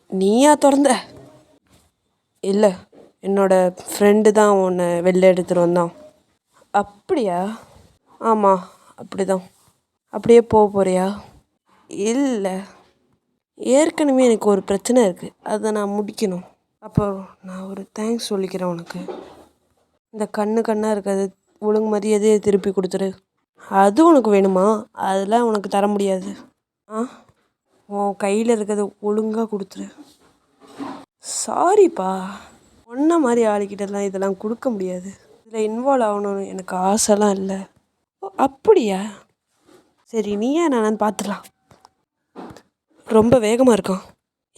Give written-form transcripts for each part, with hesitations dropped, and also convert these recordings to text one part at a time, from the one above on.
நீயா திறந்த? இல்லை, என்னோட ஃப்ரெண்டு தான் உன்னை வெளில எடுத்துகிட்டு வந்தான். அப்படியா? ஆமாம், அப்படி தான். அப்படியே போக போறியா? இல்லை, ஏற்கனவே எனக்கு ஒரு பிரச்சனை இருக்குது, அதை நான் முடிக்கணும். அப்போ நான் ஒரு தேங்க்ஸ் சொல்லிக்கிறேன் உனக்கு. இந்த கண்ணாக இருக்காது, ஒழுங்கு மரியாதையை திருப்பி கொடுத்துரு. அது உனக்கு வேணுமா? அதெல்லாம் உனக்கு தர முடியாது. உன் கையில் இருக்கிறத ஒழுங்காக கொடுத்துரு. சாரிப்பா, ஒன்றை மாதிரி ஆளுக்கிட்டலாம் இதெல்லாம் கொடுக்க முடியாது. இதில் இன்வால்வ் ஆகணும்னு எனக்கு ஆசைலாம் இல்லை. ஓ, அப்படியா? சரி, நீயே நானான்னு பார்த்துக்கலாம். ரொம்ப வேகமாக இருக்கான்.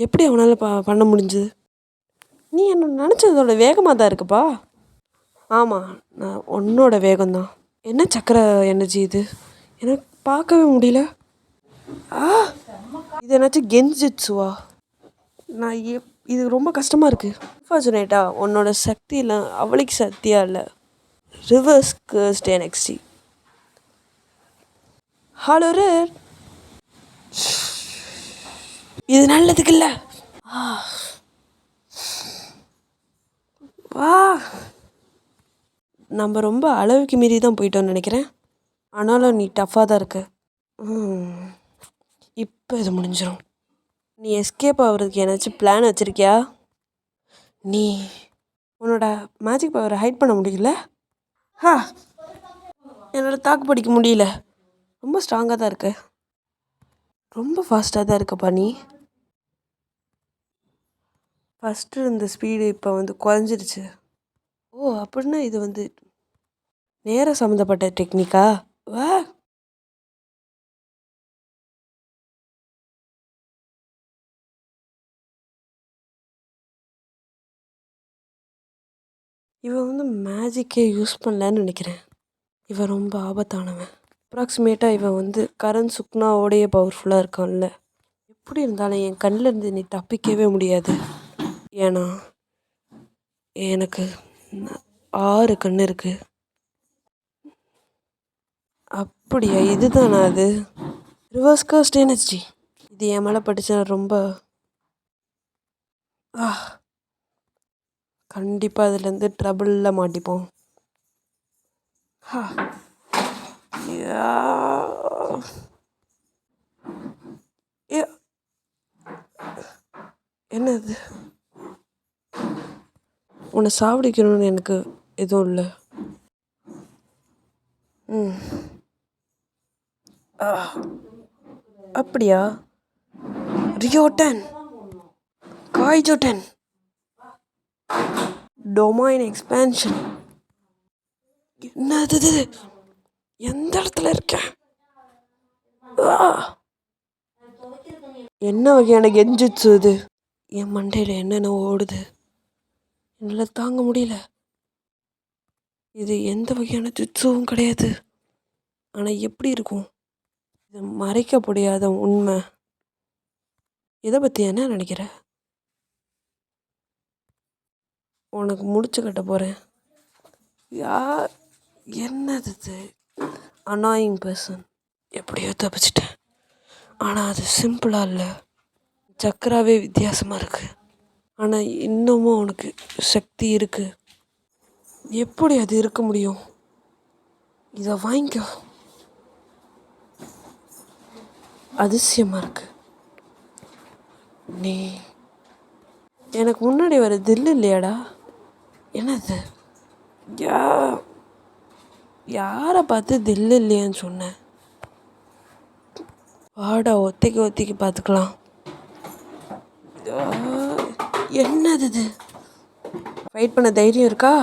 எப்படி அவனால் பண்ண முடிஞ்சுது? நீ என்ன நினச்சதோட வேகமாக தான் இருக்குப்பா. ஆமாம், நான் உன்னோட வேகம்தான். என்ன சக்கர எனர்ஜி இது? எனக்கு பார்க்கவே முடியல. இது என்னாச்சும் கெஞ்சிட்ஸுவா? நான் இது ரொம்ப கஷ்டமாக இருக்குது. அன்ஃபார்ச்சுனேட்டாக உன்னோட சக்தியில் அவளுக்கு சக்தியாக இல்லை. Reverse cursed NXT. Hello rare, இது நல்லதுக்கு இல்லை. வா, நம்ம ரொம்ப அளவுக்கு மீறி தான் போயிட்டோன்னு நினைக்கிறேன். ஆனாலும் நீ டஃப்பாக தான் இருக்க. இப்போ இது முடிஞ்சிடும். நீ எஸ்கேப் ஆகிறதுக்கு ஏதாச்சும் பிளான் வச்சுருக்கியா? நீ உன்னோட மேஜிக் பவரை ஹைட் பண்ண முடியல. என்னால் தாக்கு பிடிக்க முடியல. ரொம்ப ஸ்ட்ராங்காக தான் இருக்க, ரொம்ப ஃபாஸ்ட்டாக தான் இருக்கப்பா. நீ ஃபஸ்ட்டு இருந்த ஸ்பீடு இப்போ குறைஞ்சிருச்சு. ஓ, அப்படின்னா இது நேரம் சம்மந்தப்பட்ட டெக்னிக்கா? வா, இவன் மேஜிக்கே யூஸ் பண்ணலன்னு நினைக்கிறேன். இவன் ரொம்ப ஆபத்தானவன். அப்ராக்சிமேட்டாக இவன் கரண் சுக்னாவோடைய பவர்ஃபுல்லாக இருக்கான்ல. எப்படி இருந்தாலும் என் கண்ணில் இருந்து நீ தப்பிக்கவே முடியாது. ஏன்னா எனக்கு 6 கண் இருக்குது. அப்படியா? இதுதானா அது? Reverse cursed NXT. இது என் மேலே படித்தா ரொம்ப கண்டிப்பாக அதுலேருந்து ட்ரபிளில் மாட்டிப்போம். என்னது? உன்னை சாவடிக்கணும்னு எனக்கு எதுவும் இல்லை. அப்படியா? ரியோடன், காய்ஜோடன், டொமைன் எக்ஸ்பேன்ஷன். என்னது? எந்த இடத்துல இருக்கேன்? என்ன வகையான கெஞ்சிட்ஸு இது? என் மண்டையில் என்னென்ன ஓடுது, என்னால் தாங்க முடியல. இது எந்த வகையான ஜுட்ஸுவும் கிடையாது. ஆனால் எப்படி இருக்கும்? இது மறைக்க முடியாத உண்மை. இதை பற்றி என்ன நினைக்கிற? உனக்கு முடிச்சு கட்ட போகிறேன். என்னது இது? Annoying person. எப்படியோ தப்பிச்சிட்டேன். ஆனால் அது சிம்பிளாக இல்லை. சக்கராவே வித்தியாசமாக இருக்குது. ஆனால் இன்னமும் உனக்கு சக்தி இருக்குது. எப்படி அது இருக்க முடியும்? இதை வாங்கிக்கோ. அதிசயமாக இருக்கு. நீ எனக்கு முன்னாடி வர தில் இல்லையாடா? என்னது? யாரை பார்த்து தில் இல்லையான்னு சொன்னேன்? வாடா, ஒத்திக்கு பார்த்துக்கலாம். என்னது இது? ஃபைட் பண்ண தைரியம் இருக்கா?